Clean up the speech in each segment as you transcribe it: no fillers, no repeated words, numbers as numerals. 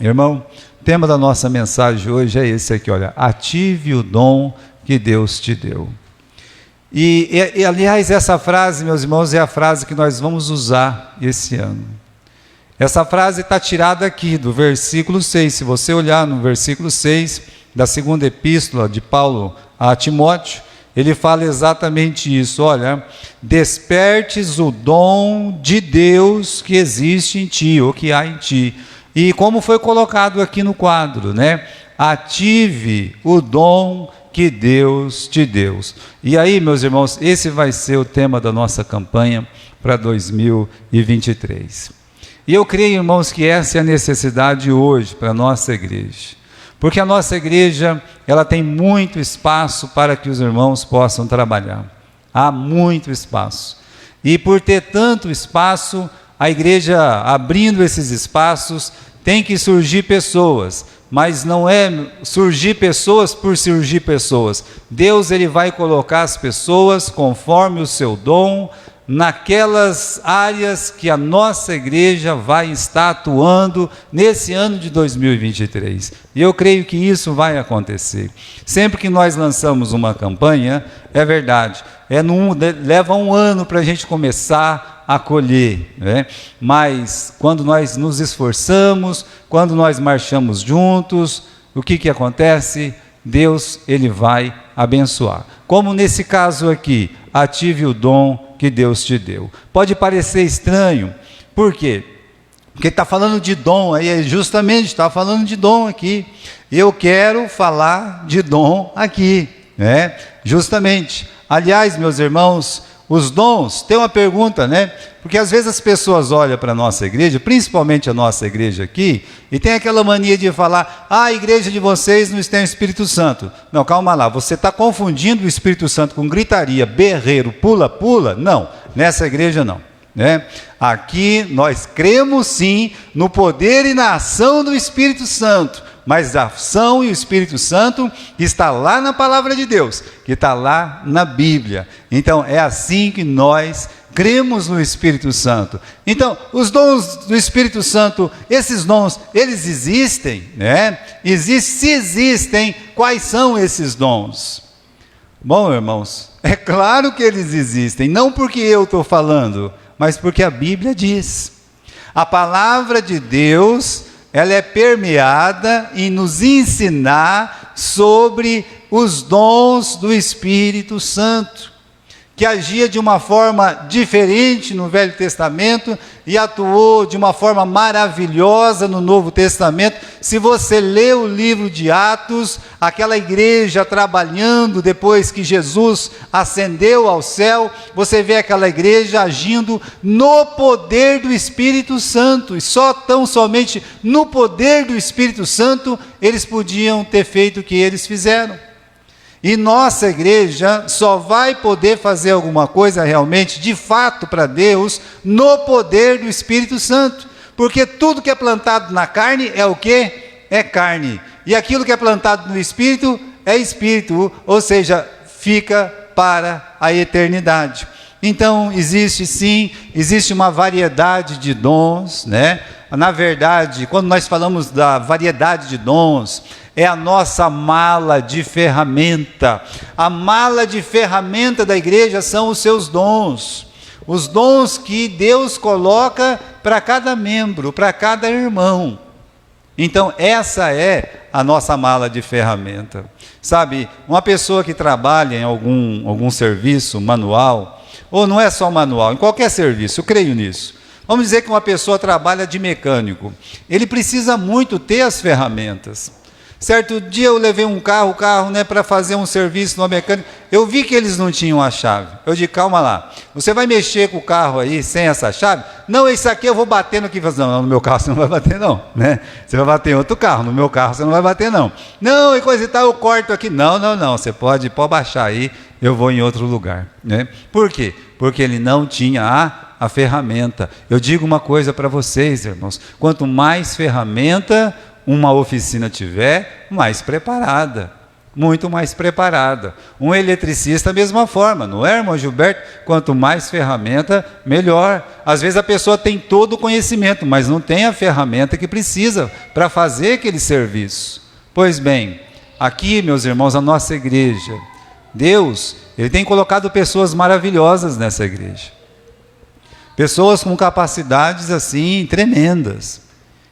Irmão, o tema da nossa mensagem hoje é esse aqui, olha, ative o dom que Deus te deu. E aliás, essa frase, meus irmãos, é a frase que nós vamos usar esse ano. Essa frase está tirada aqui do versículo 6, se você olhar no versículo 6 da segunda epístola de Paulo a Timóteo, ele fala exatamente isso, olha, despertes o dom de Deus que existe em ti, ou que há em ti. E como foi colocado aqui no quadro, né? Ative o dom que Deus te deu. E aí, meus irmãos, esse vai ser o tema da nossa campanha para 2023. E eu creio, irmãos, que essa é a necessidade hoje para a nossa igreja. Porque a nossa igreja, ela tem muito espaço para que os irmãos possam trabalhar. Há muito espaço. E por ter tanto espaço, a igreja abrindo esses espaços, tem que surgir pessoas, mas não é surgir pessoas por surgir pessoas. Deus, ele vai colocar as pessoas conforme o seu dom, naquelas áreas que a nossa igreja vai estar atuando nesse ano de 2023. E eu creio que isso vai acontecer. Sempre que nós lançamos uma campanha, é verdade, leva um ano para a gente começar a colher, né? Mas quando nós nos esforçamos, quando nós marchamos juntos, o que acontece? Deus, ele vai abençoar. Como nesse caso aqui, ative o dom que Deus te deu. Pode parecer estranho, por quê? Porque está falando de dom, aí justamente está falando de dom aqui. Eu quero falar de dom aqui, né? Justamente. Aliás, meus irmãos, os dons, tem uma pergunta, né? Porque às vezes as pessoas olham para a nossa igreja, principalmente a nossa igreja aqui, e tem aquela mania de falar, a igreja de vocês não tem o Espírito Santo. Não, calma lá, você está confundindo o Espírito Santo com gritaria, berreiro, pula, pula? Não, nessa igreja não, né? Aqui nós cremos sim no poder e na ação do Espírito Santo, mas a ação e o Espírito Santo está lá na palavra de Deus, que está lá na Bíblia. Então é assim que nós cremos no Espírito Santo. Então os dons do Espírito Santo, esses dons, eles existem, né? Se existem, quais são esses dons? Bom, irmãos, é claro que eles existem, não porque eu estou falando, mas porque a Bíblia diz. A palavra de Deus, ela é permeada em nos ensinar sobre os dons do Espírito Santo, que agia de uma forma diferente no Velho Testamento e atuou de uma forma maravilhosa no Novo Testamento. Se você lê o livro de Atos, aquela igreja trabalhando depois que Jesus ascendeu ao céu, você vê aquela igreja agindo no poder do Espírito Santo, e tão somente no poder do Espírito Santo eles podiam ter feito o que eles fizeram. E nossa igreja só vai poder fazer alguma coisa realmente, de fato, para Deus, no poder do Espírito Santo. Porque tudo que é plantado na carne é o quê? É carne. E aquilo que é plantado no Espírito é Espírito, ou seja, fica para a eternidade. Então, existe uma variedade de dons, né? Na verdade, quando nós falamos da variedade de dons, é a nossa mala de ferramenta. A mala de ferramenta da igreja são os seus dons. Os dons que Deus coloca para cada membro, para cada irmão. Então, essa é a nossa mala de ferramenta. Sabe, uma pessoa que trabalha em algum serviço manual, ou não é só manual, em qualquer serviço, eu creio nisso. Vamos dizer que uma pessoa trabalha de mecânico. Ele precisa muito ter as ferramentas. Certo dia eu levei um carro, né, para fazer um serviço no mecânico. Eu vi que eles não tinham a chave. Eu disse, calma lá, você vai mexer com o carro aí sem essa chave? Não, isso aqui eu vou bater no que... Não, no meu carro você não vai bater não, né? Você vai bater em outro carro, no meu carro você não vai bater não. Não, e coisa e tal, eu corto aqui. Não, você pode baixar aí, eu vou em outro lugar, né? Por quê? Porque ele não tinha a ferramenta. Eu digo uma coisa para vocês, irmãos, quanto mais ferramenta uma oficina tiver, mais preparada. muito mais preparada. Um eletricista, da mesma forma, não é, irmão Gilberto? Quanto mais ferramenta, melhor. Às vezes a pessoa tem todo o conhecimento, mas não tem a ferramenta que precisa para fazer aquele serviço. Pois bem, aqui, meus irmãos, a nossa igreja, Deus, Ele tem colocado pessoas maravilhosas nessa igreja. Pessoas com capacidades assim tremendas,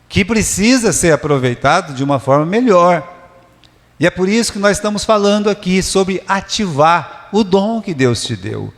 que precisa ser aproveitado de uma forma melhor. E é por isso que nós estamos falando aqui sobre ativar o dom que Deus te deu.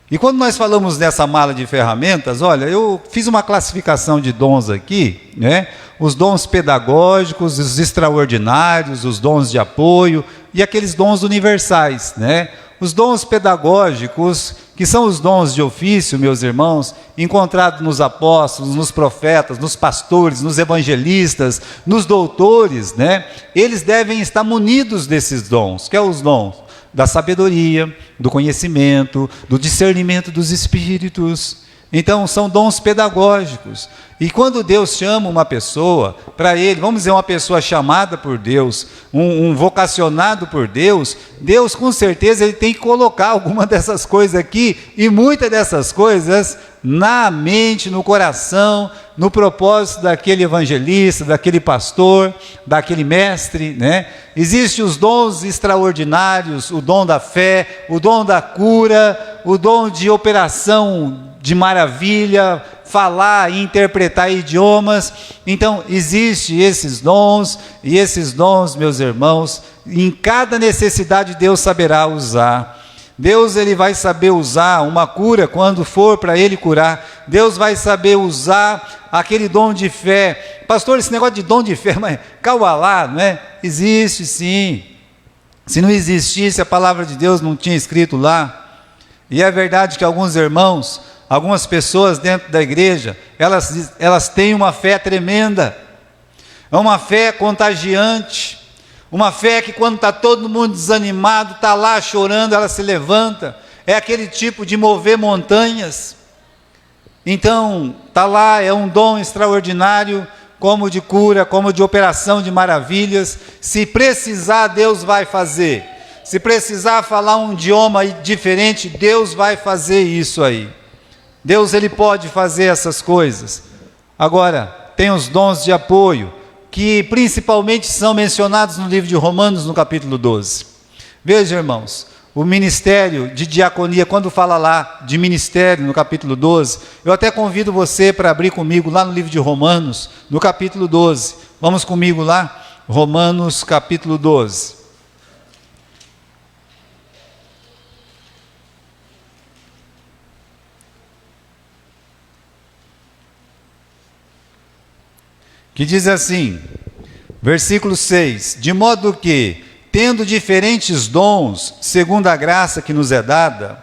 E quando nós falamos dessa mala de ferramentas, olha, eu fiz uma classificação de dons aqui, né? Os dons pedagógicos, os extraordinários, os dons de apoio e aqueles dons universais, né? Os dons pedagógicos, que são os dons de ofício, meus irmãos, encontrados nos apóstolos, nos profetas, nos pastores, nos evangelistas, nos doutores, né? Eles devem estar munidos desses dons, que é os dons da sabedoria, do conhecimento, do discernimento dos espíritos. Então, são dons pedagógicos. E quando Deus chama uma pessoa, para Ele, vamos dizer, uma pessoa chamada por Deus, um vocacionado por Deus, Deus com certeza Ele tem que colocar alguma dessas coisas aqui, e muitas dessas coisas na mente, no coração, no propósito daquele evangelista, daquele pastor, daquele mestre, né? Existem os dons extraordinários, o dom da fé, o dom da cura, o dom de operação de maravilha, falar e interpretar idiomas. Então, existem esses dons, e esses dons, meus irmãos, em cada necessidade Deus saberá usar. Deus, Ele vai saber usar uma cura quando for para Ele curar. Deus vai saber usar aquele dom de fé. Pastor, esse negócio de dom de fé, mas calma lá, não é? Existe sim. Se não existisse, a palavra de Deus não tinha escrito lá. E é verdade que alguns irmãos, algumas pessoas dentro da igreja, elas têm uma fé tremenda, é uma fé contagiante, uma fé que quando está todo mundo desanimado, está lá chorando, ela se levanta, é aquele tipo de mover montanhas. Então, está lá, é um dom extraordinário, como de cura, como de operação de maravilhas. Se precisar, Deus vai fazer. Se precisar falar um idioma diferente, Deus vai fazer isso aí. Deus, Ele pode fazer essas coisas. Agora, tem os dons de apoio, que principalmente são mencionados no livro de Romanos, no capítulo 12. Veja, irmãos, o ministério de diaconia, quando fala lá de ministério, no capítulo 12, eu até convido você para abrir comigo lá no livro de Romanos, no capítulo 12. Vamos comigo lá? Romanos, capítulo 12. Que diz assim, versículo 6, de modo que, tendo diferentes dons, segundo a graça que nos é dada,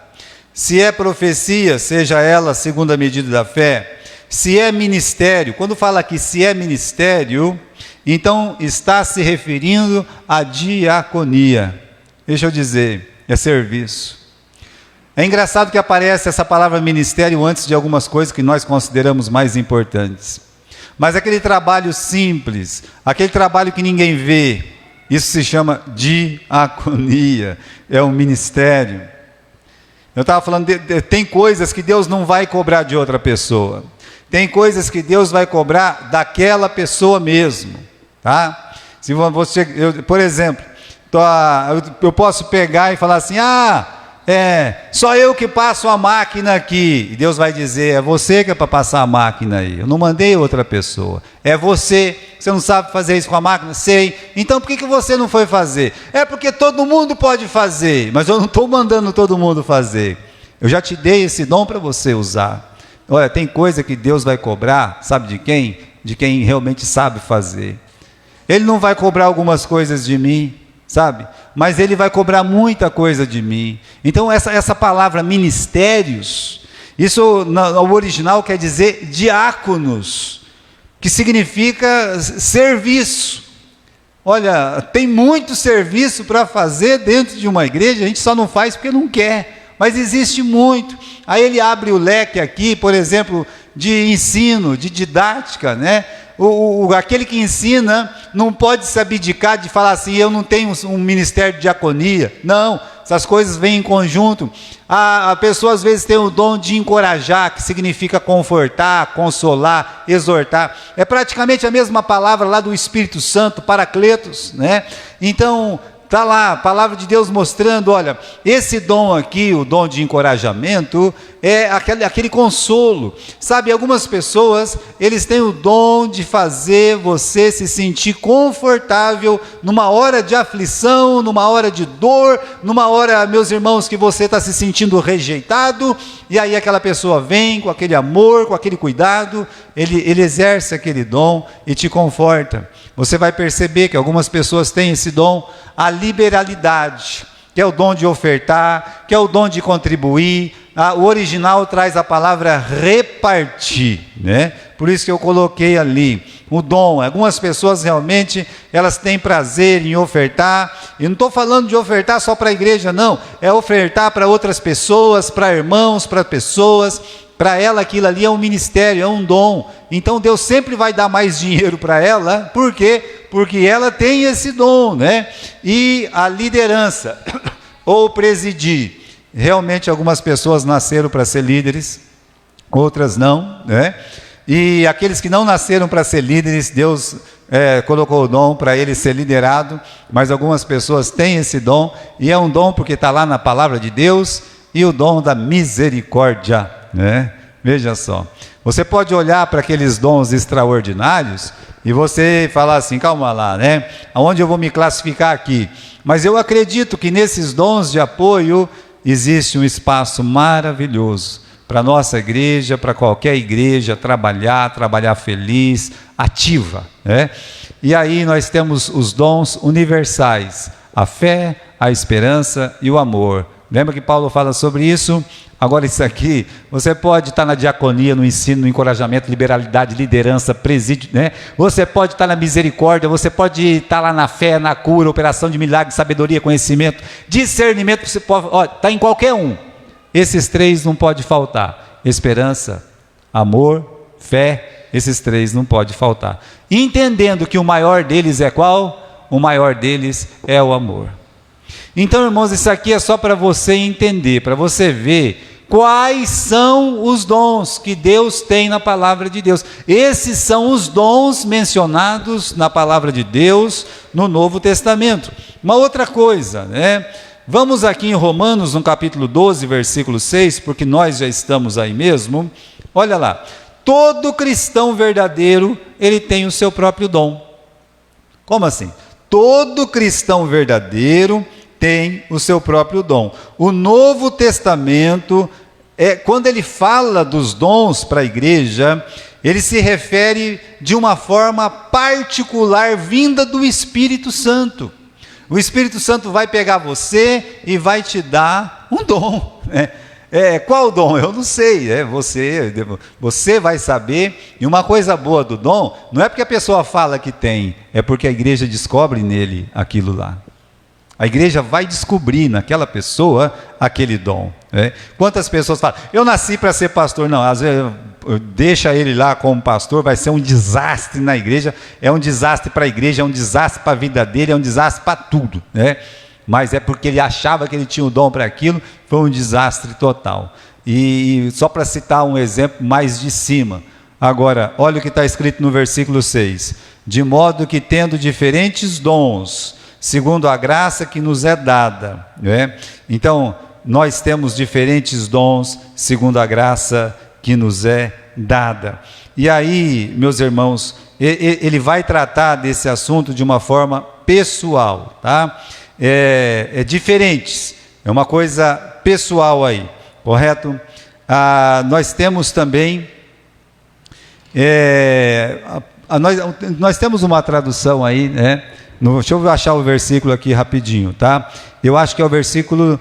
se é profecia, seja ela segundo a medida da fé, se é ministério, quando fala aqui se é ministério, então está se referindo à diaconia. Deixa eu dizer, é serviço. É engraçado que aparece essa palavra ministério antes de algumas coisas que nós consideramos mais importantes. Mas aquele trabalho simples, aquele trabalho que ninguém vê, isso se chama diaconia, é um ministério. Eu estava falando, tem coisas que Deus não vai cobrar de outra pessoa, tem coisas que Deus vai cobrar daquela pessoa mesmo, tá? Se você, por exemplo, eu posso pegar e falar assim, só eu que passo a máquina aqui. E Deus vai dizer, é você que é para passar a máquina aí. Eu não mandei outra pessoa. É você. Você não sabe fazer isso com a máquina? Sei. Então por que você não foi fazer? É porque todo mundo pode fazer, mas eu não estou mandando todo mundo fazer. Eu já te dei esse dom para você usar. Olha, tem coisa que Deus vai cobrar, sabe de quem? De quem realmente sabe fazer. Ele não vai cobrar algumas coisas de mim, sabe? Mas Ele vai cobrar muita coisa de mim. Então essa palavra ministérios, isso no original quer dizer diáconos, que significa serviço. Olha, tem muito serviço para fazer dentro de uma igreja, a gente só não faz porque não quer, mas existe muito. Aí ele abre o leque aqui, por exemplo, de ensino, de didática, né? Aquele que ensina não pode se abdicar de falar assim, eu não tenho um ministério de diaconia. Não, essas coisas vêm em conjunto. A pessoa às vezes tem o dom de encorajar, que significa confortar, consolar, exortar. É praticamente a mesma palavra lá do Espírito Santo, Paracletos, né? Então, está lá a palavra de Deus mostrando, olha, esse dom aqui, o dom de encorajamento, é aquele consolo. Sabe, algumas pessoas, eles têm o dom de fazer você se sentir confortável numa hora de aflição, numa hora de dor, numa hora, meus irmãos, que você está se sentindo rejeitado, e aí aquela pessoa vem com aquele amor, com aquele cuidado, ele exerce aquele dom e te conforta. Você vai perceber que algumas pessoas têm esse dom, a liberalidade, que é o dom de ofertar, que é o dom de contribuir. O original traz a palavra repartir, né? Por isso que eu coloquei ali o dom. Algumas pessoas realmente, elas têm prazer em ofertar, e não estou falando de ofertar só para a igreja, não, é ofertar para outras pessoas, para irmãos, para pessoas. Para ela aquilo ali é um ministério, é um dom. Então Deus sempre vai dar mais dinheiro para ela. Por quê? Porque ela tem esse dom, né? E a liderança, ou presidir. Realmente algumas pessoas nasceram para ser líderes, outras não, né? E aqueles que não nasceram para ser líderes, Deus colocou o dom para ele ser liderado. Mas algumas pessoas têm esse dom, e é um dom porque está lá na palavra de Deus, e o dom da misericórdia, né? Veja só, você pode olhar para aqueles dons extraordinários e você falar assim, calma lá, né? Aonde eu vou me classificar aqui? Mas eu acredito que nesses dons de apoio existe um espaço maravilhoso para a nossa igreja, para qualquer igreja trabalhar feliz, ativa, né? E aí nós temos os dons universais, a fé, a esperança e o amor. Lembra que Paulo fala sobre isso? Agora isso aqui, você pode estar na diaconia, no ensino, no encorajamento, liberalidade, liderança, presídio, né? Você pode estar na misericórdia, você pode estar lá na fé, na cura, operação de milagre, sabedoria, conhecimento, discernimento, você pode, está em qualquer um. Esses três não pode faltar: esperança, amor, fé, esses três não pode faltar. Entendendo que o maior deles é qual? O maior deles é o amor. Então, irmãos, isso aqui é só para você entender, para você ver quais são os dons que Deus tem na palavra de Deus. Esses são os dons mencionados na palavra de Deus no Novo Testamento. Uma outra coisa, né? Vamos aqui em Romanos, no capítulo 12, versículo 6, porque nós já estamos aí mesmo. Olha lá, todo cristão verdadeiro, ele tem o seu próprio dom. Como assim? Todo cristão verdadeiro tem o seu próprio dom. O Novo Testamento, quando ele fala dos dons para a igreja, ele se refere de uma forma particular, vinda do Espírito Santo. O Espírito Santo vai pegar você e vai te dar um dom, né? Qual dom? Eu não sei, você vai saber. E uma coisa boa do dom, não é porque a pessoa fala que tem, é porque a igreja descobre nele aquilo lá. A igreja vai descobrir naquela pessoa aquele dom, né? Quantas pessoas falam, eu nasci para ser pastor? Não, às vezes deixa ele lá como pastor, vai ser um desastre na igreja, é um desastre para a igreja, é um desastre para a vida dele, é um desastre para tudo, né? Mas é porque ele achava que ele tinha o dom para aquilo, foi um desastre total. E só para citar um exemplo mais de cima, agora, olha o que está escrito no versículo 6, de modo que tendo diferentes dons, segundo a graça que nos é dada, né? Então, nós temos diferentes dons, segundo a graça que nos é dada. E aí, meus irmãos, ele vai tratar desse assunto de uma forma pessoal, tá? Diferentes, é uma coisa pessoal aí, correto? Nós temos também, nós temos uma tradução aí, né? Deixa eu achar o versículo aqui rapidinho, tá? Eu acho que é o versículo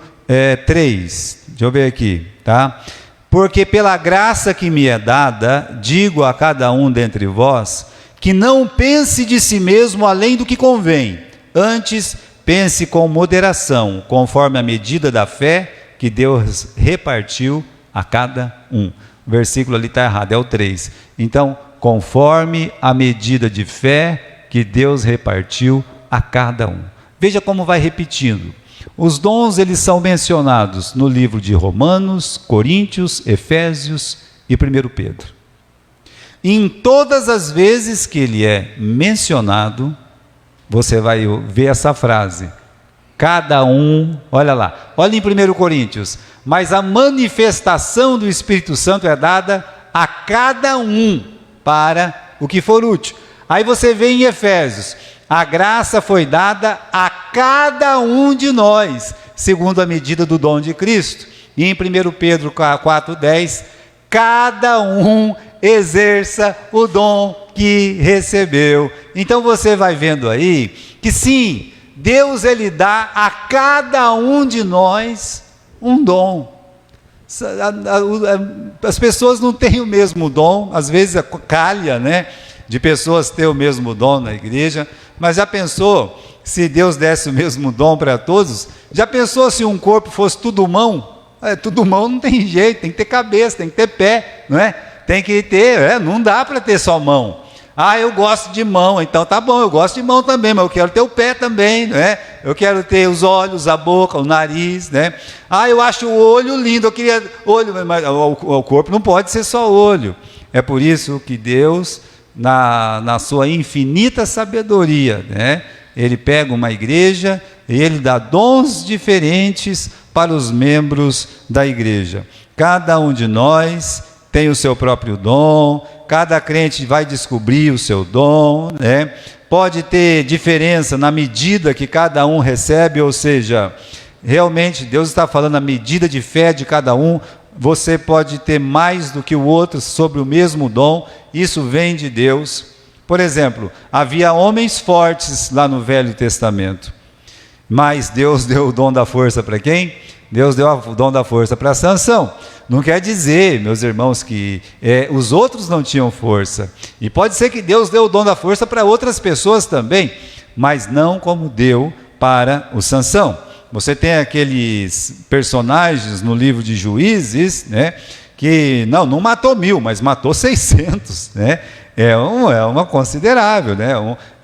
3, deixa eu ver aqui, tá? Porque pela graça que me é dada, digo a cada um dentre vós, que não pense de si mesmo além do que convém, antes pense com moderação, conforme a medida da fé que Deus repartiu a cada um. versículo ali está errado, é o 3. Então, conforme a medida de fé que Deus repartiu a cada um. Veja como vai repetindo. Os dons, eles são mencionados no livro de Romanos, Coríntios, Efésios e 1 Pedro. E em todas as vezes que ele é mencionado, você vai ver essa frase. Cada um, olha lá, olha em 1 Coríntios, mas a manifestação do Espírito Santo é dada a cada um para o que for útil. Aí você vê em Efésios, a graça foi dada a cada um de nós, segundo a medida do dom de Cristo. E em 1 Pedro 4,10, cada um exerça o dom que recebeu. Então você vai vendo aí, que sim, Deus ele dá a cada um de nós um dom. As pessoas não têm o mesmo dom, às vezes calha, né, de pessoas ter o mesmo dom na igreja, mas já pensou se Deus desse o mesmo dom para todos? Já pensou se um corpo fosse tudo mão? Tudo mão não tem jeito, tem que ter cabeça, tem que ter pé, não é? Tem que ter, não dá para ter só mão. Eu gosto de mão, então tá bom, eu gosto de mão também, mas eu quero ter o pé também, né? Eu quero ter os olhos, a boca, o nariz, né? Eu acho o olho lindo, eu queria olho, mas o corpo não pode ser só olho. É por isso que Deus, na sua infinita sabedoria, né? Ele pega uma igreja e ele dá dons diferentes para os membros da igreja. Cada um de nós tem o seu próprio dom, cada crente vai descobrir o seu dom, né? Pode ter diferença na medida que cada um recebe, ou seja, realmente Deus está falando a medida de fé de cada um. Você pode ter mais do que o outro sobre o mesmo dom, isso vem de Deus. Por exemplo, havia homens fortes lá no Velho Testamento, mas Deus deu o dom da força para quem? Deus deu o dom da força para Sansão. Não quer dizer, meus irmãos, que os outros não tinham força. E pode ser que Deus deu o dom da força para outras pessoas também, mas não como deu para o Sansão. Você tem aqueles personagens no livro de Juízes, né, que não matou 1000, mas matou 600, né? É uma considerável, né?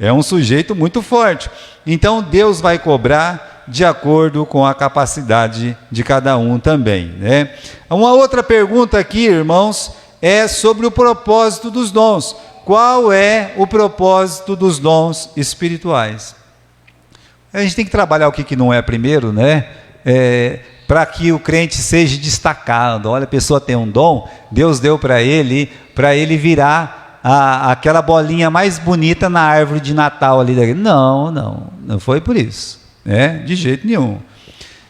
É um sujeito muito forte. Então Deus vai cobrar de acordo com a capacidade de cada um também, né? Uma outra pergunta aqui, irmãos, é sobre o propósito dos dons. Qual é o propósito dos dons espirituais? A gente tem que trabalhar o que não é primeiro, né? Para que o crente seja destacado. Olha, a pessoa tem um dom, Deus deu para ele virar aquela bolinha mais bonita na árvore de Natal ali. Não foi por isso, né? De jeito nenhum.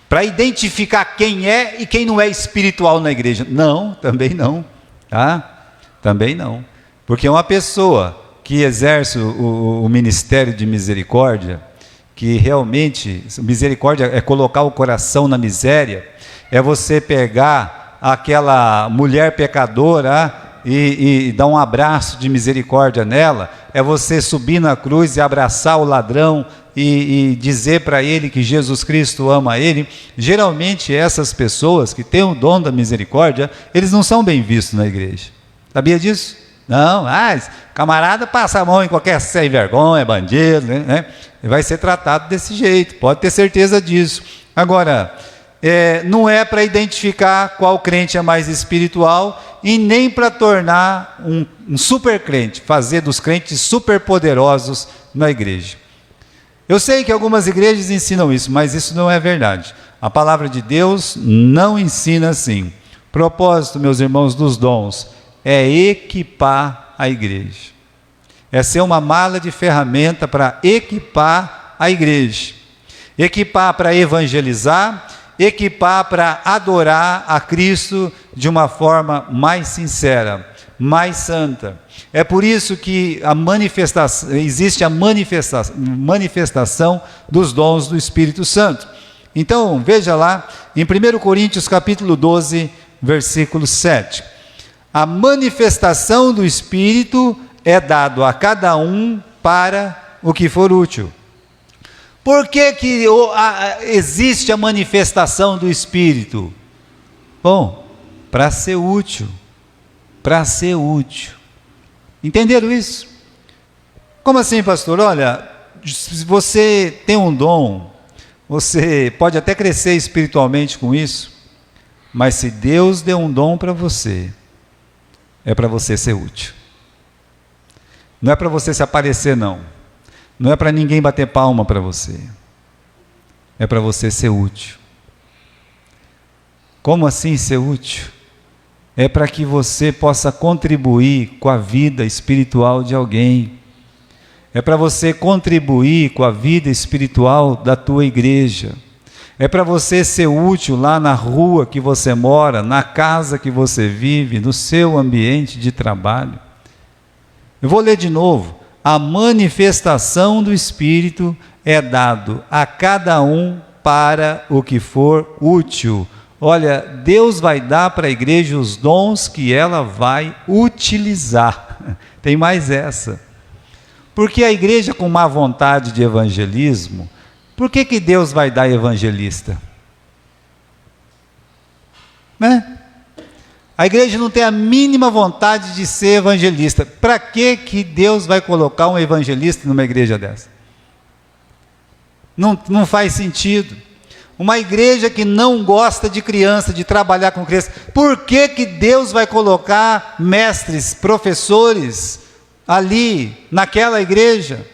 Para identificar quem é e quem não é espiritual na igreja. Não, também não, tá? Também não. Porque uma pessoa que exerce o ministério de misericórdia, que realmente, misericórdia é colocar o coração na miséria, é você pegar aquela mulher pecadora e dar um abraço de misericórdia nela, é você subir na cruz e abraçar o ladrão e dizer para ele que Jesus Cristo ama ele. Geralmente essas pessoas que têm o dom da misericórdia, eles não são bem vistos na igreja. Sabia disso? Não, camarada passa a mão em qualquer sem vergonha, bandido, né? Vai ser tratado desse jeito, pode ter certeza disso. Agora, não é para identificar qual crente é mais espiritual e nem para tornar um super crente, fazer dos crentes super poderosos na igreja. Eu sei que algumas igrejas ensinam isso, mas isso não é verdade. A palavra de Deus não ensina assim. O propósito, meus irmãos, dos dons é equipar a igreja. É ser uma mala de ferramenta para equipar a igreja. Equipar para evangelizar, equipar para adorar a Cristo de uma forma mais sincera, mais santa. É por isso que existe a manifestação dos dons do Espírito Santo. Então, veja lá, em 1 Coríntios capítulo 12, versículo 7. A manifestação do Espírito é dado a cada um para o que for útil. Por que existe a manifestação do Espírito? Bom, para ser útil. para ser útil. Entenderam isso? Como assim, pastor? Olha, se você tem um dom, você pode até crescer espiritualmente com isso, mas se Deus deu um dom para você, é para você ser útil. Não é para você se aparecer, não. Não é para ninguém bater palma para você. É para você ser útil. Como assim ser útil? É para que você possa contribuir com a vida espiritual de alguém. É para você contribuir com a vida espiritual da tua igreja. É para você ser útil lá na rua que você mora, na casa que você vive, no seu ambiente de trabalho. Eu vou ler de novo. A manifestação do Espírito é dado a cada um para o que for útil. Olha, Deus vai dar para a igreja os dons que ela vai utilizar. Tem mais essa. Porque a igreja com má vontade de evangelismo, por que Deus vai dar evangelista? Né? A igreja não tem a mínima vontade de ser evangelista. Para que Deus vai colocar um evangelista numa igreja dessa? Não faz sentido. Uma igreja que não gosta de criança, de trabalhar com criança, por que Deus vai colocar mestres, professores ali, naquela igreja?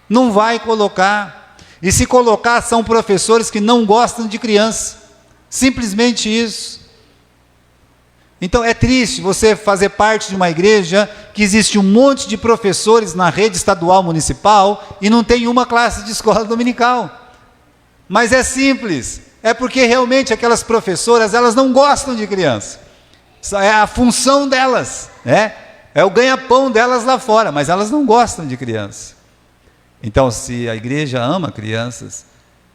Não vai colocar. E se colocar, são professores que não gostam de criança. Simplesmente isso. Então é triste você fazer parte de uma igreja que existe um monte de professores na rede estadual municipal e não tem uma classe de escola dominical. Mas é simples, é porque realmente aquelas professoras, elas não gostam de criança. É a função delas, né? É o ganha-pão delas lá fora, mas elas não gostam de criança. Então, se a igreja ama crianças,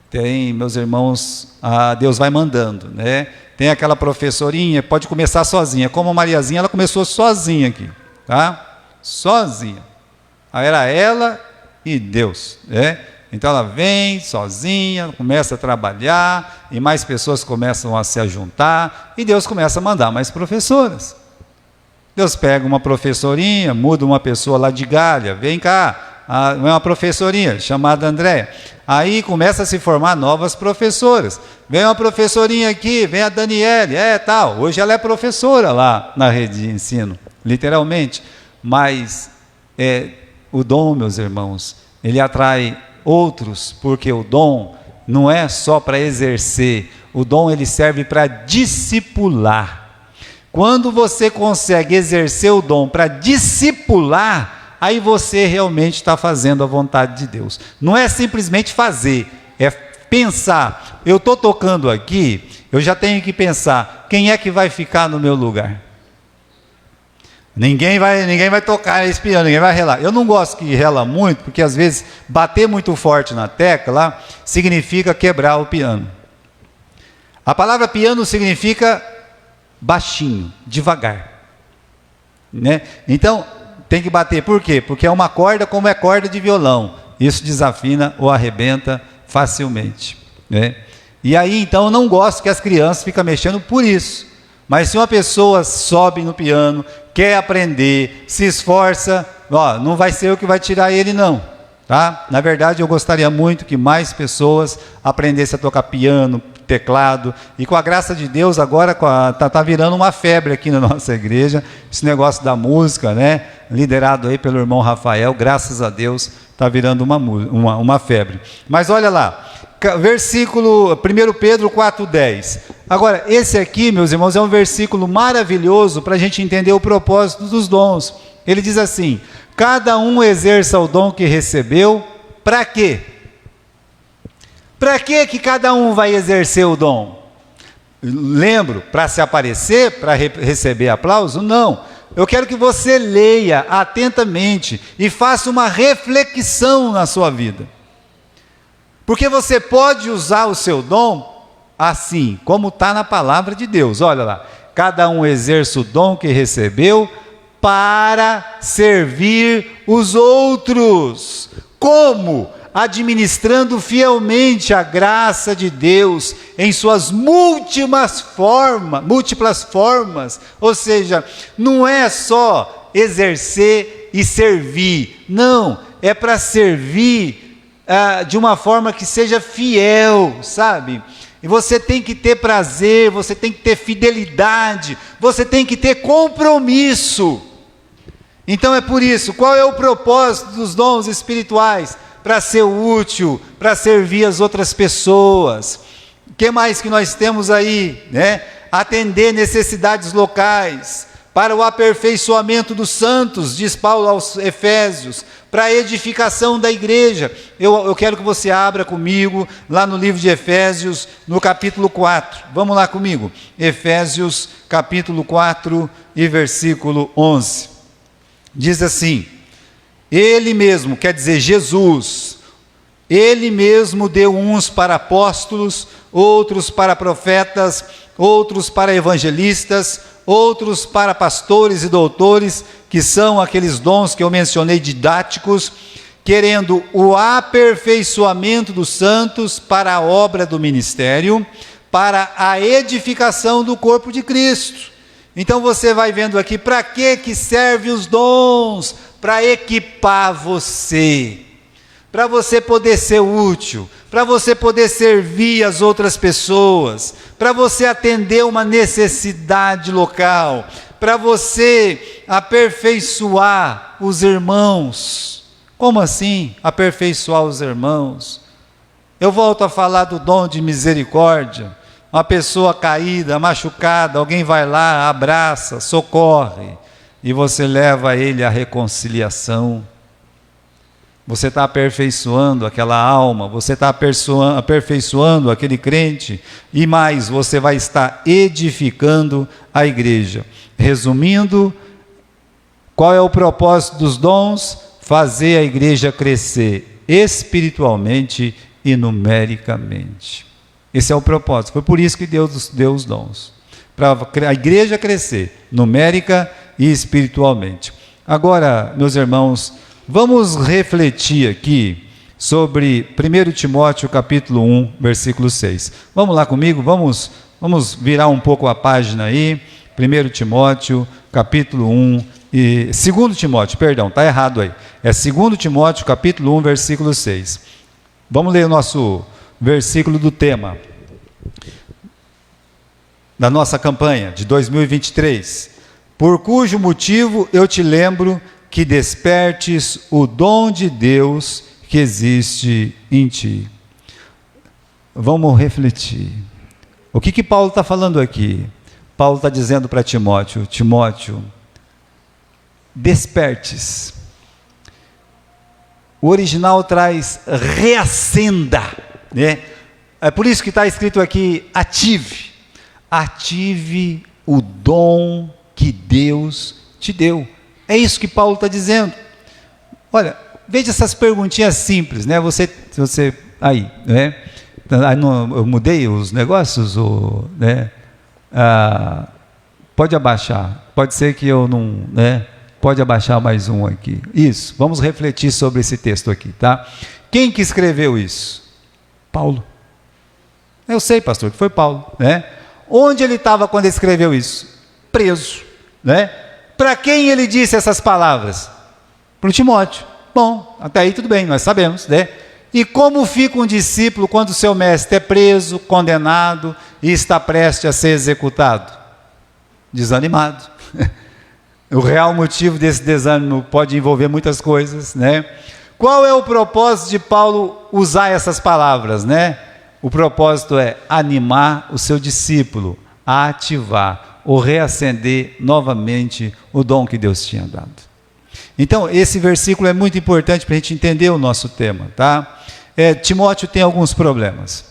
tem, meus irmãos, Deus vai mandando, né? Tem aquela professorinha, pode começar sozinha, como a Mariazinha, ela começou sozinha aqui, tá? Sozinha. Aí era ela e Deus, né? Então ela vem sozinha, começa a trabalhar, e mais pessoas começam a se ajuntar, e Deus começa a mandar mais professoras. Deus pega uma professorinha, muda uma pessoa lá de Galha, vem cá, uma professorinha chamada Andréia. Aí começa a se formar novas professoras. Vem uma professorinha aqui, vem a Daniele, tal. Hoje ela é professora lá na rede de ensino, literalmente. Mas o dom, meus irmãos, ele atrai outros, porque o dom não é só para exercer, o dom ele serve para discipular. Quando você consegue exercer o dom para discipular, aí você realmente está fazendo a vontade de Deus. Não é simplesmente fazer, é pensar. Eu estou tocando aqui, eu já tenho que pensar, quem é que vai ficar no meu lugar? Ninguém vai tocar esse piano, ninguém vai relar. Eu não gosto que rela muito, porque às vezes bater muito forte na tecla significa quebrar o piano. A palavra piano significa baixinho, devagar, né? Então tem que bater, por quê? Porque é uma corda como é corda de violão, isso desafina ou arrebenta facilmente, né? E aí então eu não gosto que as crianças fiquem mexendo por isso. Mas se uma pessoa sobe no piano, quer aprender, se esforça, não vai ser o que vai tirar ele não, tá? Na verdade eu gostaria muito que mais pessoas aprendessem a tocar piano, teclado, e com a graça de Deus agora tá virando uma febre aqui na nossa igreja, esse negócio da música, né? Liderado aí pelo irmão Rafael, graças a Deus está virando uma febre. Mas olha lá, versículo 1 Pedro 4,10. Agora, esse aqui, meus irmãos, é um versículo maravilhoso para a gente entender o propósito dos dons. Ele diz assim: cada um exerça o dom que recebeu, para quê? Para que cada um vai exercer o dom? Lembro, para se aparecer, para receber aplauso? Não. Eu quero que você leia atentamente e faça uma reflexão na sua vida. Porque você pode usar o seu dom assim, como está na palavra de Deus. Olha lá, cada um exerce o dom que recebeu para servir os outros. Como? administrando fielmente a graça de Deus em suas múltiplas formas, ou seja, não é só exercer e servir, não, é para servir de uma forma que seja fiel, sabe? E você tem que ter prazer, você tem que ter fidelidade, você tem que ter compromisso. Então é por isso, qual é o propósito dos dons espirituais? Para ser útil, para servir as outras pessoas. O que mais que nós temos aí? Atender necessidades locais, para o aperfeiçoamento dos santos, diz Paulo aos Efésios, para a edificação da igreja. Eu quero que você abra comigo, lá no livro de Efésios, no capítulo 4. Vamos lá comigo. Efésios, capítulo 4 e versículo 11. Diz assim: Ele mesmo, quer dizer Jesus, Ele mesmo deu uns para apóstolos, outros para profetas, outros para evangelistas, outros para pastores e doutores, que são aqueles dons que eu mencionei didáticos, querendo o aperfeiçoamento dos santos para a obra do ministério, para a edificação do corpo de Cristo. Então você vai vendo aqui, para que serve os dons? Para equipar você, para você poder ser útil, para você poder servir as outras pessoas, para você atender uma necessidade local, para você aperfeiçoar os irmãos. Como assim aperfeiçoar os irmãos? Eu volto a falar do dom de misericórdia. Uma pessoa caída, machucada, alguém vai lá, abraça, socorre, e você leva ele à reconciliação. Você está aperfeiçoando aquela alma, você está aperfeiçoando aquele crente, e mais, você vai estar edificando a igreja. Resumindo, qual é o propósito dos dons? Fazer a igreja crescer espiritualmente e numericamente. Esse é o propósito. Foi por isso que Deus deu os dons, para a igreja crescer numérica e espiritualmente. Agora, meus irmãos, vamos refletir aqui sobre 1 Timóteo capítulo 1, versículo 6. Vamos lá comigo, vamos virar um pouco a página aí. 1 Timóteo capítulo 1 e 2 Timóteo, perdão, está errado aí. É 2 Timóteo capítulo 1, versículo 6. Vamos ler o nosso versículo do tema da nossa campanha de 2023. Por cujo motivo eu te lembro que despertes o dom de Deus que existe em ti. Vamos refletir. O que Paulo está falando aqui? Paulo está dizendo para Timóteo: Timóteo, despertes. O original traz reacenda, né? É por isso que está escrito aqui: ative o dom que Deus te deu. É isso que Paulo está dizendo. Olha, veja essas perguntinhas simples, né? Você aí, né? Eu mudei os negócios, né? Pode abaixar. Pode ser que eu não, né? Pode abaixar mais um aqui. Isso. Vamos refletir sobre esse texto aqui, tá? Quem que escreveu isso? Paulo. Eu sei, pastor, que foi Paulo, né? Onde ele estava quando ele escreveu isso? Preso, né? Para quem ele disse essas palavras? Para o Timóteo. Bom, até aí tudo bem, nós sabemos, né? E como fica um discípulo quando o seu mestre é preso, condenado e está prestes a ser executado? Desanimado. O real motivo desse desânimo pode envolver muitas coisas, né? Qual é o propósito de Paulo usar essas palavras, né? O propósito é animar o seu discípulo a ativar ou reacender novamente o dom que Deus tinha dado. Então, esse versículo é muito importante para a gente entender o nosso tema, tá? Timóteo tem alguns problemas.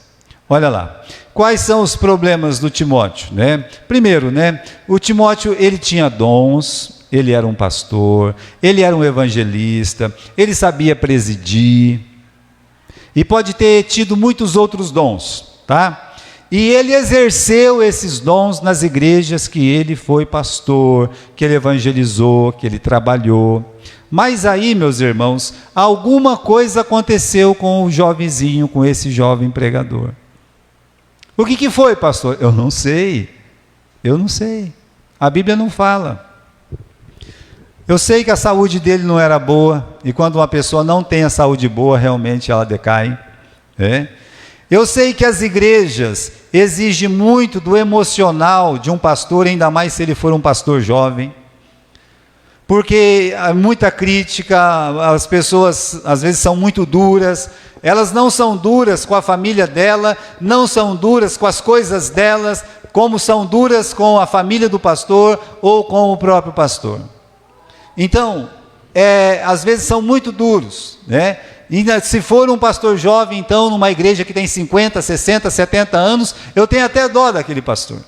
Olha lá. Quais são os problemas do Timóteo, né? Primeiro, né? O Timóteo, ele tinha dons, ele era um pastor, ele era um evangelista, ele sabia presidir, e pode ter tido muitos outros dons, tá? E ele exerceu esses dons nas igrejas que ele foi pastor, que ele evangelizou, que ele trabalhou. Mas aí, meus irmãos, alguma coisa aconteceu com o jovenzinho, com esse jovem pregador. O que foi, pastor? Eu não sei. A Bíblia não fala. Eu sei que a saúde dele não era boa, e quando uma pessoa não tem a saúde boa, realmente ela decai. Eu sei que as igrejas exigem muito do emocional de um pastor, ainda mais se ele for um pastor jovem. Porque há muita crítica, as pessoas às vezes são muito duras, elas não são duras com a família dela, não são duras com as coisas delas, como são duras com a família do pastor ou com o próprio pastor. Então, às vezes são muito duros, né? E se for um pastor jovem, então, numa igreja que tem 50, 60, 70 anos, eu tenho até dó daquele pastor.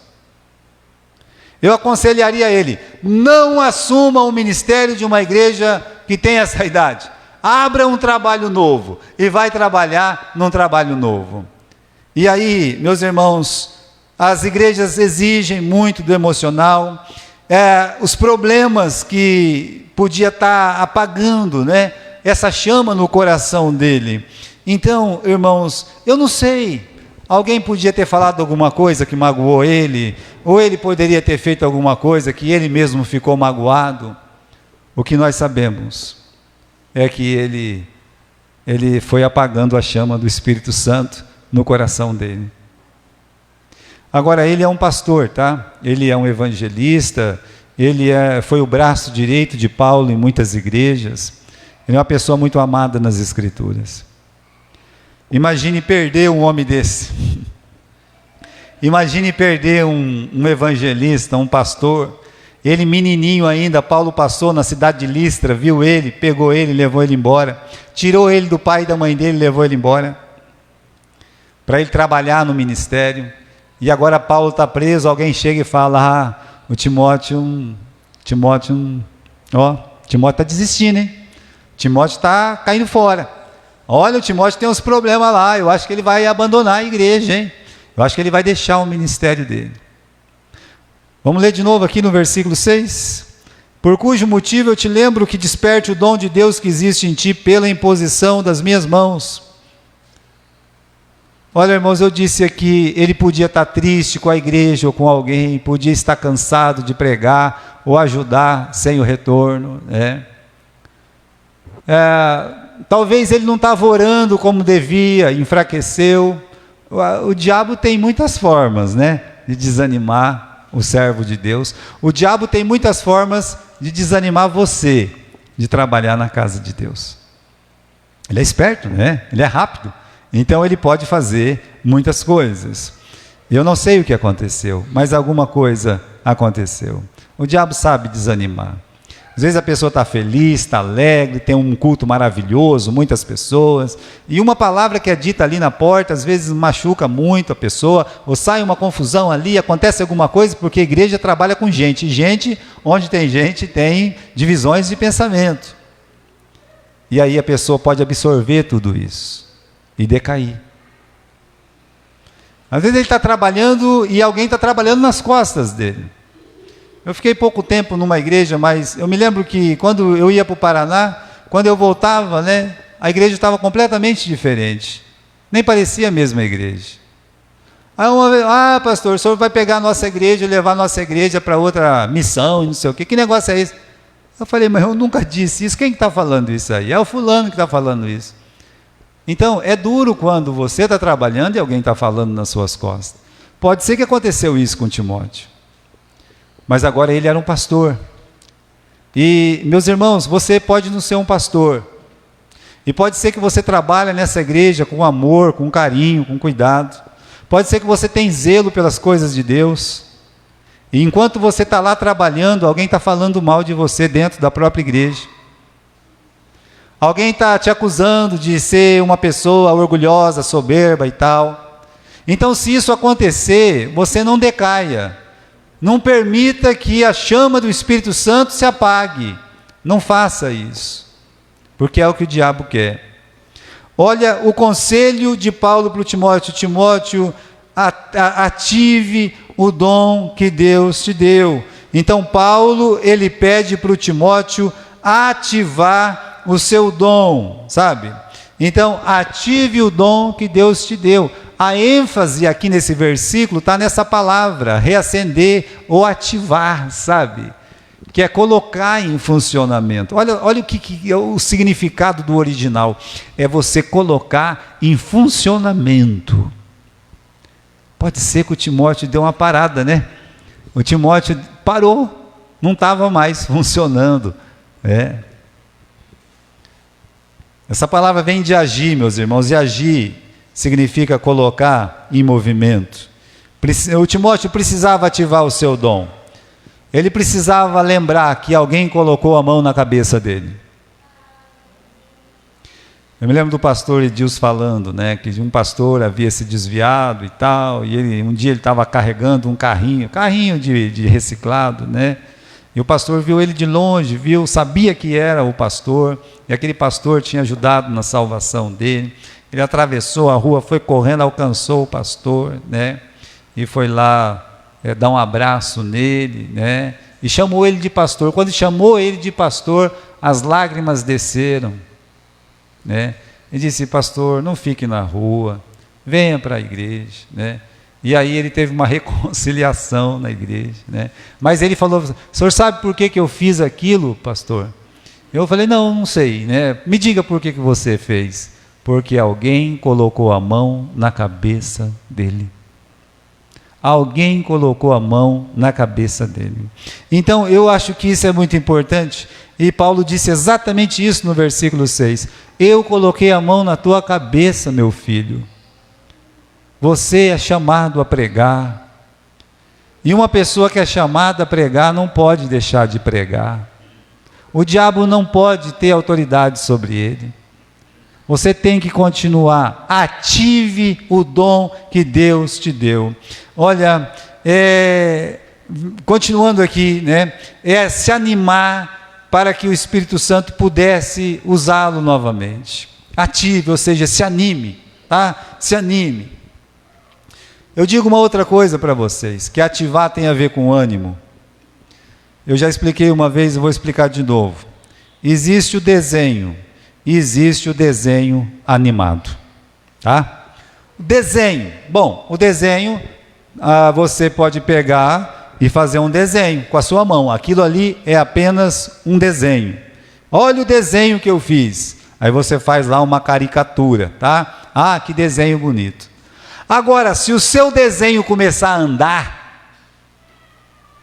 Eu aconselharia ele, não assuma o ministério de uma igreja que tem essa idade. Abra um trabalho novo e vai trabalhar num trabalho novo. E aí, meus irmãos, as igrejas exigem muito do emocional, os problemas que podia estar apagando, né, essa chama no coração dele. Então, irmãos, eu não sei, alguém podia ter falado alguma coisa que magoou ele, ou ele poderia ter feito alguma coisa que ele mesmo ficou magoado. O que nós sabemos é que ele foi apagando a chama do Espírito Santo no coração dele. Agora, ele é um pastor, tá? Ele é um evangelista, foi o braço direito de Paulo em muitas igrejas, ele é uma pessoa muito amada nas Escrituras. Imagine perder um homem desse. Imagine perder um evangelista, um pastor. Ele menininho ainda, Paulo passou na cidade de Listra, viu ele, pegou ele, levou ele embora. Tirou ele do pai e da mãe dele, levou ele embora. Para ele trabalhar no ministério. E agora Paulo está preso, alguém chega e fala, o Timóteo está desistindo, hein? Timóteo está caindo fora. Olha, o Timóteo tem uns problemas lá, eu acho que ele vai abandonar a igreja, hein? Eu acho que ele vai deixar o ministério dele. Vamos ler de novo aqui no versículo 6. Por cujo motivo eu te lembro que desperte o dom de Deus que existe em ti pela imposição das minhas mãos. Olha, irmãos, eu disse aqui, ele podia estar triste com a igreja ou com alguém, podia estar cansado de pregar ou ajudar sem o retorno, né? Talvez ele não estava orando como devia, enfraqueceu. O diabo tem muitas formas, né, de desanimar o servo de Deus. O diabo tem muitas formas de desanimar você de trabalhar na casa de Deus. Ele é esperto, né? Ele é rápido. Então ele pode fazer muitas coisas. Eu não sei o que aconteceu, mas alguma coisa aconteceu. O diabo sabe desanimar. Às vezes a pessoa está feliz, está alegre, tem um culto maravilhoso, muitas pessoas, e uma palavra que é dita ali na porta, às vezes machuca muito a pessoa, ou sai uma confusão ali, acontece alguma coisa, porque a igreja trabalha com gente, e gente, onde tem gente, tem divisões de pensamento. E aí a pessoa pode absorver tudo isso e decair. Às vezes ele está trabalhando e alguém está trabalhando nas costas dele. Eu fiquei pouco tempo numa igreja, mas eu me lembro que quando eu ia para o Paraná, quando eu voltava, né, a igreja estava completamente diferente. Nem parecia a mesma igreja. Aí uma vez, pastor, o senhor vai pegar a nossa igreja e levar a nossa igreja para outra missão, e não sei o quê. Que negócio é esse? Eu falei, mas eu nunca disse isso. Quem está falando isso aí? É o fulano que está falando isso. Então, é duro quando você está trabalhando e alguém está falando nas suas costas. Pode ser que aconteceu isso com Timóteo. Mas agora ele era um pastor. E, meus irmãos, você pode não ser um pastor. E pode ser que você trabalhe nessa igreja com amor, com carinho, com cuidado. Pode ser que você tenha zelo pelas coisas de Deus. E enquanto você está lá trabalhando, alguém está falando mal de você dentro da própria igreja. Alguém está te acusando de ser uma pessoa orgulhosa, soberba e tal. Então, se isso acontecer, você não decaia. Não permita que a chama do Espírito Santo se apague. Não faça isso, porque é o que o diabo quer. Olha o conselho de Paulo para o Timóteo. Timóteo, ative o dom que Deus te deu. Então Paulo, ele pede para o Timóteo ativar o seu dom, sabe? Então, ative o dom que Deus te deu. A ênfase aqui nesse versículo está nessa palavra, reacender ou ativar, sabe? Que é colocar em funcionamento. Olha o que é o significado do original. É você colocar em funcionamento. Pode ser que o Timóteo deu uma parada, né? O Timóteo parou, não estava mais funcionando. Essa palavra vem de agir, meus irmãos, e agir significa colocar em movimento. O Timóteo precisava ativar o seu dom. Ele precisava lembrar que alguém colocou a mão na cabeça dele. Eu me lembro do pastor Edilson falando, né, que um pastor havia se desviado e tal, e um dia ele estava carregando um carrinho de reciclado, né? E o pastor viu ele de longe, sabia que era o pastor, e aquele pastor tinha ajudado na salvação dele. Ele atravessou a rua, foi correndo, alcançou o pastor, né? E foi lá dar um abraço nele, né? E chamou ele de pastor. Quando chamou ele de pastor, as lágrimas desceram, né? E disse: pastor, não fique na rua, venha para a igreja, né? E aí ele teve uma reconciliação na igreja, né? Mas ele falou: o senhor sabe por que eu fiz aquilo, pastor? Eu falei: não sei, né? Me diga por que você fez. Porque alguém colocou a mão na cabeça dele. Alguém colocou a mão na cabeça dele. Então eu acho que isso é muito importante, e Paulo disse exatamente isso no versículo 6. Eu coloquei a mão na tua cabeça, meu filho. Você é chamado a pregar, e uma pessoa que é chamada a pregar não pode deixar de pregar. O diabo não pode ter autoridade sobre ele. Você tem que continuar. Ative o dom que Deus te deu. Olha, continuando aqui, né? Se animar para que o Espírito Santo pudesse usá-lo novamente. Ative, ou seja, se anime, tá? Se anime. Eu digo uma outra coisa para vocês, que ativar tem a ver com ânimo. Eu já expliquei uma vez e vou explicar de novo. Existe o desenho, e existe o desenho animado, tá? O desenho, o desenho, você pode pegar e fazer um desenho com a sua mão. Aquilo ali é apenas um desenho. Olha o desenho que eu fiz. Aí você faz lá uma caricatura, tá? Ah, que desenho bonito. Agora, se o seu desenho começar a andar,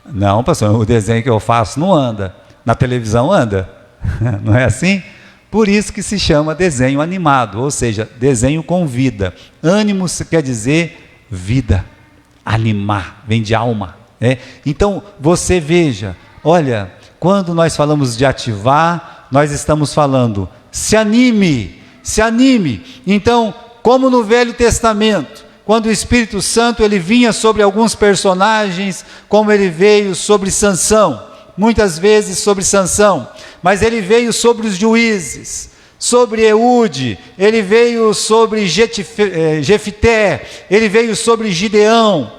não, pastor, o desenho que eu faço não anda. Na televisão anda, não é assim? Por isso que se chama desenho animado, ou seja, desenho com vida. Ânimo quer dizer vida, animar, vem de alma. Então, você veja, olha, quando nós falamos de ativar, nós estamos falando, se anime, se anime. Então, como no Velho Testamento, quando o Espírito Santo ele vinha sobre alguns personagens, como ele veio sobre Sansão, muitas vezes sobre Sansão, mas ele veio sobre os juízes, sobre Eude, ele veio sobre Jefité, ele veio sobre Gideão.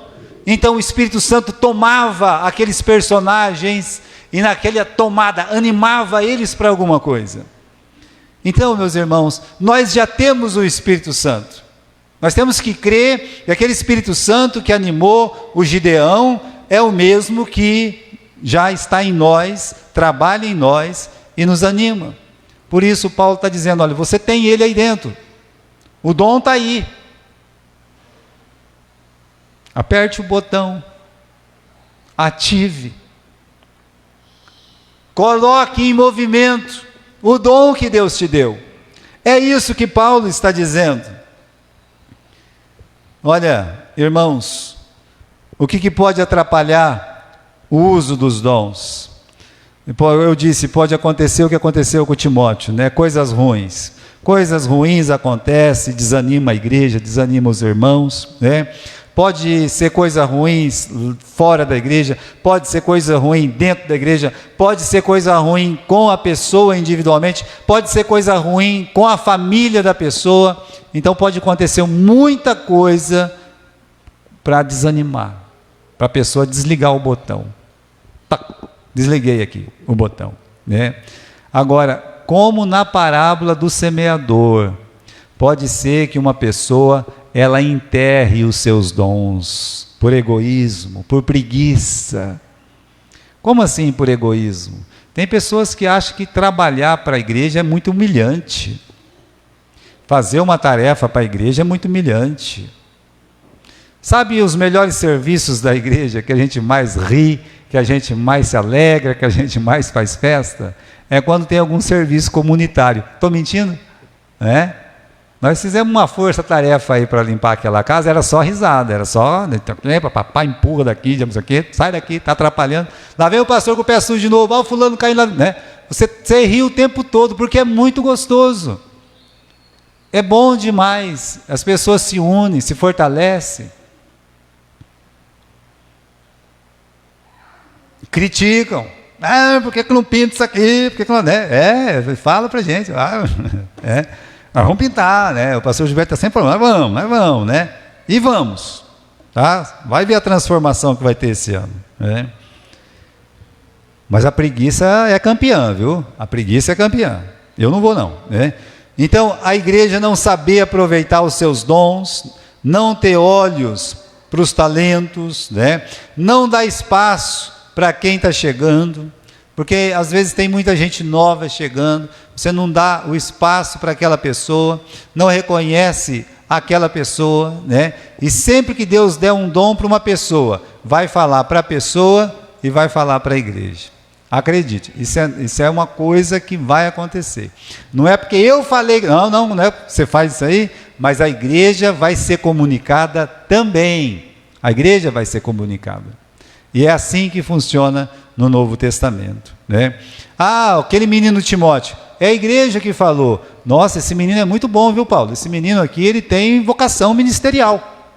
Então o Espírito Santo tomava aqueles personagens e naquela tomada animava eles para alguma coisa. Então, meus irmãos, nós já temos o Espírito Santo. Nós temos que crer que aquele Espírito Santo que animou o Gideão é o mesmo que já está em nós, trabalha em nós e nos anima. Por isso Paulo está dizendo, olha, você tem ele aí dentro, o dom está aí, aperte o botão, ative, coloque em movimento o dom que Deus te deu. É isso que Paulo está dizendo. Olha, irmãos, o que pode atrapalhar o uso dos dons? Eu disse, pode acontecer o que aconteceu com Timóteo, né? Coisas ruins acontecem, desanima a igreja, desanima os irmãos, né? Pode ser coisa ruim fora da igreja, pode ser coisa ruim dentro da igreja, pode ser coisa ruim com a pessoa individualmente, pode ser coisa ruim com a família da pessoa. Então pode acontecer muita coisa para desanimar, para a pessoa desligar o botão. Tá, desliguei aqui o botão, né? Agora, como na parábola do semeador, pode ser que uma pessoa, ela enterre os seus dons por egoísmo, por preguiça. Como assim por egoísmo? Tem pessoas que acham que trabalhar para a igreja é muito humilhante. Fazer uma tarefa para a igreja é muito humilhante. Sabe os melhores serviços da igreja, que a gente mais ri, que a gente mais se alegra, que a gente mais faz festa? É quando tem algum serviço comunitário. Estou mentindo? Nós fizemos uma força-tarefa aí para limpar aquela casa, era só risada, era só, papai empurra daqui, sai daqui, está atrapalhando. Lá vem o pastor com o pé sujo de novo, o fulano caindo lá, né? Você ri o tempo todo, porque é muito gostoso. É bom demais, as pessoas se unem, se fortalecem. Criticam. Por que não pinta isso aqui? Por que não, fala pra gente. Nós vamos pintar, né? O pastor Gilberto está sempre falando, nós vamos, né? E vamos, tá? Vai ver a transformação que vai ter esse ano, né? Mas a preguiça é campeã, viu? A preguiça é campeã. Eu não vou não, né? Então, a igreja não saber aproveitar os seus dons, não ter olhos para os talentos, né? Não dar espaço para quem está chegando, porque às vezes tem muita gente nova chegando, você não dá o espaço para aquela pessoa, não reconhece aquela pessoa, né? E sempre que Deus der um dom para uma pessoa, vai falar para a pessoa e vai falar para a igreja. Acredite, isso é uma coisa que vai acontecer. Não é porque eu falei, não é porque você faz isso aí, mas a igreja vai ser comunicada também. A igreja vai ser comunicada. E é assim que funciona no Novo Testamento, né? Aquele menino Timóteo, é a igreja que falou, nossa, esse menino é muito bom, viu, Paulo? Esse menino aqui, ele tem vocação ministerial,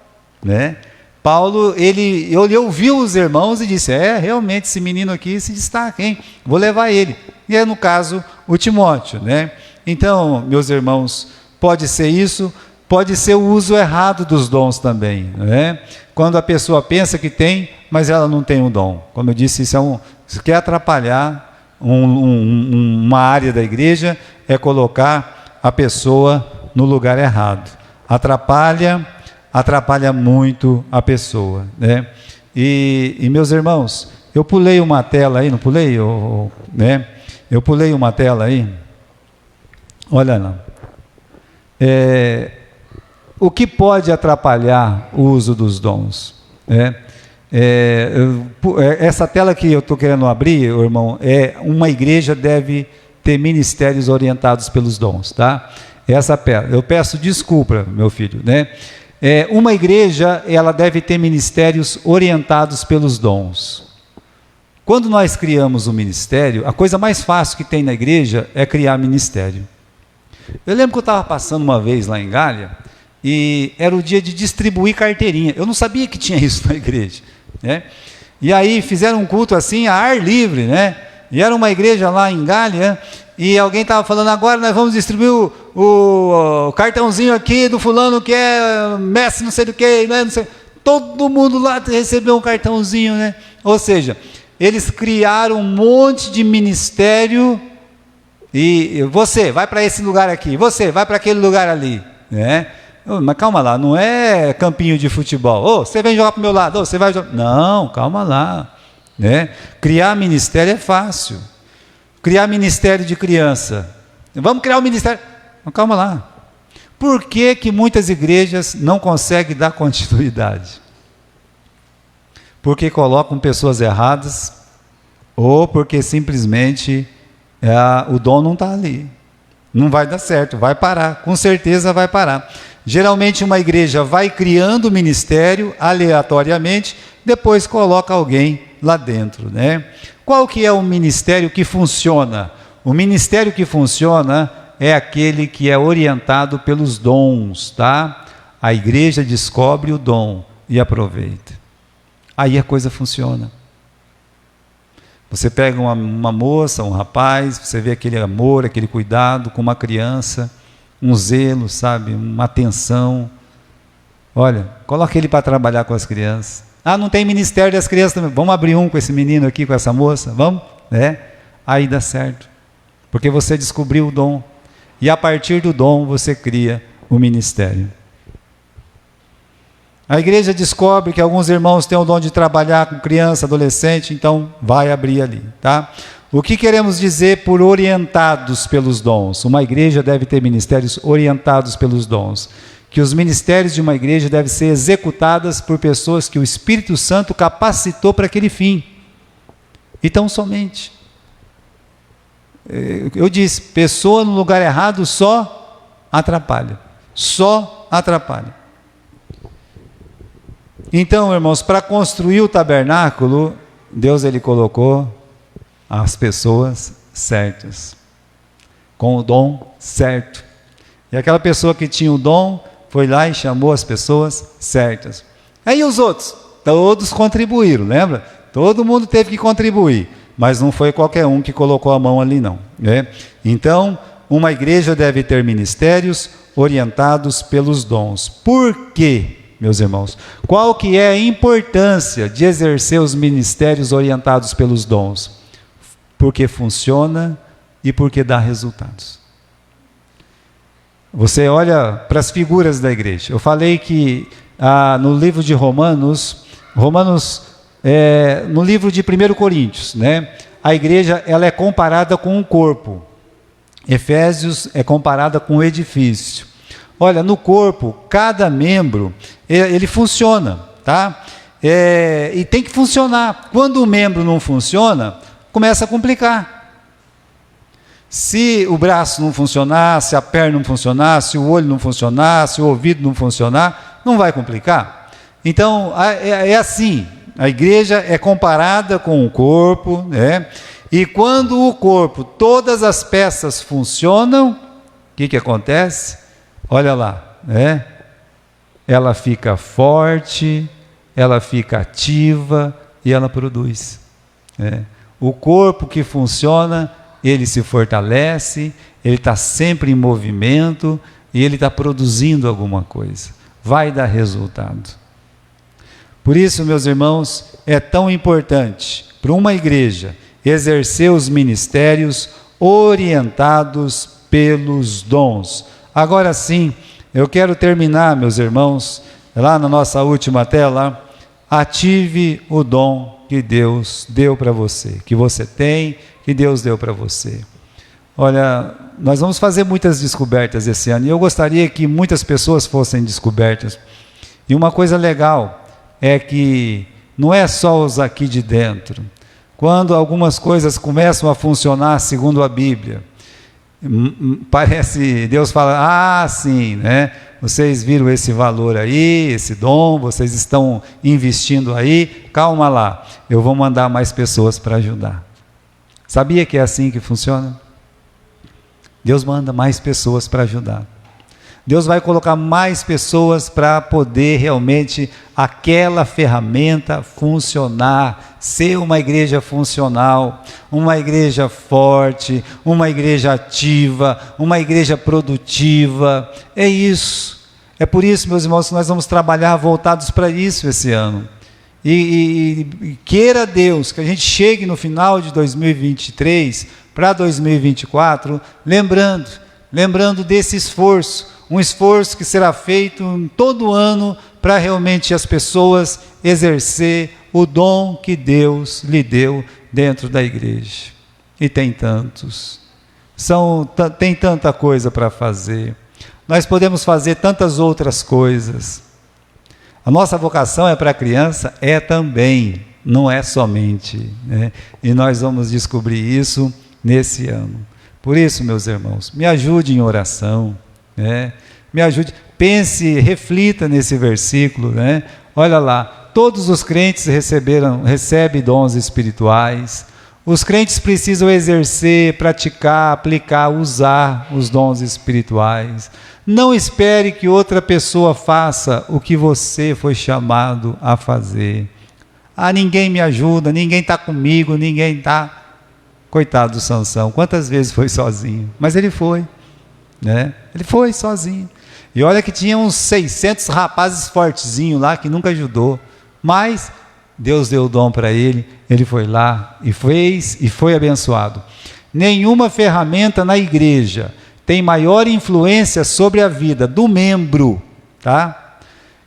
né? Paulo, ele ouviu os irmãos e disse, realmente esse menino aqui se destaca, hein? Vou levar ele. E é no caso o Timóteo, né? Então, meus irmãos, pode ser isso, pode ser o uso errado dos dons também, né? Quando a pessoa pensa que tem, mas ela não tem um dom. Como eu disse, isso quer atrapalhar uma área da igreja, é colocar a pessoa no lugar errado. Atrapalha muito a pessoa, né? E meus irmãos, eu pulei uma tela aí, não pulei? Né? Eu pulei uma tela aí. Olha lá. O que pode atrapalhar o uso dos dons? Essa tela que eu estou querendo abrir, irmão, uma igreja deve ter ministérios orientados pelos dons, tá? Eu peço desculpa, meu filho, né? Uma igreja, ela deve ter ministérios orientados pelos dons. Quando nós criamos um ministério, a coisa mais fácil que tem na igreja é criar ministério. Eu lembro que eu estava passando uma vez lá em Gália, e era o dia de distribuir carteirinha. Eu não sabia que tinha isso na igreja, né? E aí fizeram um culto assim, a ar livre, né? E era uma igreja lá em Gália, e alguém estava falando, agora nós vamos distribuir o cartãozinho aqui do fulano que é mestre não sei do que, né? Não sei. Todo mundo lá recebeu um cartãozinho, né? Ou seja, eles criaram um monte de ministério, e você vai para esse lugar aqui, você vai para aquele lugar ali, né? Mas calma lá, não é campinho de futebol. Você vem jogar para o meu lado, você vai jogar. Não, calma lá, né? Criar ministério é fácil. Criar ministério de criança. Vamos criar um ministério. Mas calma lá. Por que muitas igrejas não conseguem dar continuidade? Porque colocam pessoas erradas, ou porque simplesmente o dom não está ali. Não vai dar certo, vai parar, com certeza vai parar. Geralmente uma igreja vai criando ministério aleatoriamente, depois coloca alguém lá dentro, né? Qual que é o ministério que funciona? O ministério que funciona é aquele que é orientado pelos dons, tá? A igreja descobre o dom e aproveita. Aí a coisa funciona. Você pega uma moça, um rapaz, você vê aquele amor, aquele cuidado com uma criança, um zelo, sabe? Uma atenção. Olha, coloca ele para trabalhar com as crianças. Não tem ministério das crianças também. Vamos abrir um com esse menino aqui, com essa moça, vamos? Aí dá certo. porque você descobriu o dom, e a partir do dom você cria o ministério. A igreja descobre que alguns irmãos têm o dom de trabalhar com criança, adolescente, então vai abrir ali, tá? O que queremos dizer por orientados pelos dons? Uma igreja deve ter ministérios orientados pelos dons. Que os ministérios de uma igreja devem ser executados por pessoas que o Espírito Santo capacitou para aquele fim. E tão somente. Eu disse, pessoa no lugar errado só atrapalha. Só atrapalha. Então, irmãos, para construir o tabernáculo, Deus ele colocou as pessoas certas, com o dom certo. E aquela pessoa que tinha o dom, foi lá e chamou as pessoas certas. Aí os outros, todos contribuíram, lembra? Todo mundo teve que contribuir, mas não foi qualquer um que colocou a mão ali não. Né? Então, uma igreja deve ter ministérios orientados pelos dons. Por quê, meus irmãos? Qual que é a importância de exercer os ministérios orientados pelos dons? Porque funciona e porque dá resultados. Você olha para as figuras da igreja. Eu falei que no livro de Romanos, no livro de 1 Coríntios, né, a igreja ela é comparada com um corpo. Efésios é comparada com um edifício. Olha, no corpo, cada membro, ele funciona, tá? E tem que funcionar. Quando o membro não funciona, começa a complicar. Se o braço não funcionar, se a perna não funcionar, se o olho não funcionar, se o ouvido não funcionar, não vai complicar? Então, é assim, a igreja é comparada com o corpo, né? E quando o corpo, todas as peças funcionam, o que acontece? Olha lá, né? Ela fica forte, ela fica ativa e ela produz. Né? O corpo que funciona, ele se fortalece, ele está sempre em movimento e ele está produzindo alguma coisa. Vai dar resultado. Por isso, meus irmãos, é tão importante para uma igreja exercer os ministérios orientados pelos dons. Agora sim, eu quero terminar, meus irmãos, lá na nossa última tela, ative o dom que Deus deu para você, que você tem, que Deus deu para você. Olha, nós vamos fazer muitas descobertas esse ano, e eu gostaria que muitas pessoas fossem descobertas. E uma coisa legal é que não é só os aqui de dentro. Quando algumas coisas começam a funcionar segundo a Bíblia, parece, Deus fala, sim, né? Vocês viram esse valor aí, esse dom, vocês estão investindo aí, calma lá, eu vou mandar mais pessoas para ajudar. Sabia que é assim que funciona? Deus manda mais pessoas para ajudar. Deus vai colocar mais pessoas para poder realmente aquela ferramenta funcionar, ser uma igreja funcional, uma igreja forte, uma igreja ativa, uma igreja produtiva. É isso. É por isso, meus irmãos, que nós vamos trabalhar voltados para isso esse ano. E queira Deus que a gente chegue no final de 2023 para 2024, lembrando desse esforço, um esforço que será feito todo ano para realmente as pessoas exercer o dom que Deus lhe deu dentro da igreja. E tem tantos, tem tanta coisa para fazer, nós podemos fazer tantas outras coisas. A nossa vocação é para a criança? É também, não é somente, né? E nós vamos descobrir isso nesse ano. Por isso, meus irmãos, me ajude em oração, né? Me ajude, pense, reflita nesse versículo, né? Olha lá, todos os crentes recebem dons espirituais. Os crentes precisam exercer, praticar, aplicar, usar os dons espirituais. Não espere que outra pessoa faça o que você foi chamado a fazer. Ninguém me ajuda, ninguém está comigo, ninguém está... Coitado do Sansão, quantas vezes foi sozinho? Mas ele foi, né? Ele foi sozinho. E olha que tinha uns 600 rapazes fortezinhos lá que nunca ajudou. Mas Deus deu o dom para ele, ele foi lá e fez e foi abençoado. Nenhuma ferramenta na igreja tem maior influência sobre a vida do membro, tá?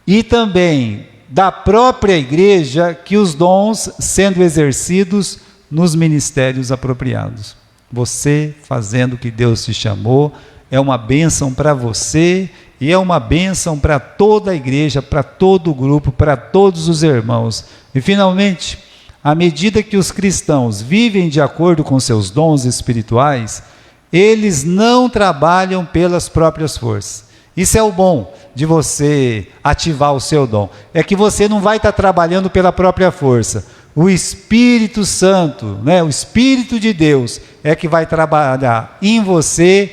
E também da própria igreja que os dons sendo exercidos nos ministérios apropriados. Você fazendo o que Deus te chamou é uma bênção para você e é uma bênção para toda a igreja, para todo o grupo, para todos os irmãos. E finalmente, à medida que os cristãos vivem de acordo com seus dons espirituais, eles não trabalham pelas próprias forças. Isso é o bom de você ativar o seu dom. É que você não vai estar trabalhando pela própria força. O Espírito Santo, o Espírito de Deus é que vai trabalhar em você,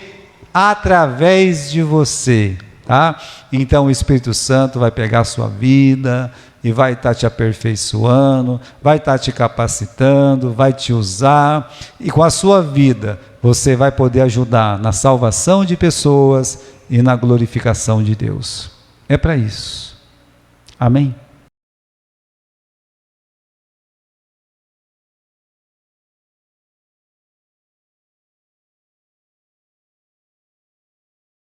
através de você. Tá? Então o Espírito Santo vai pegar a sua vida e vai estar te aperfeiçoando, vai estar te capacitando, vai te usar, e com a sua vida você vai poder ajudar na salvação de pessoas e na glorificação de Deus. É para isso. Amém?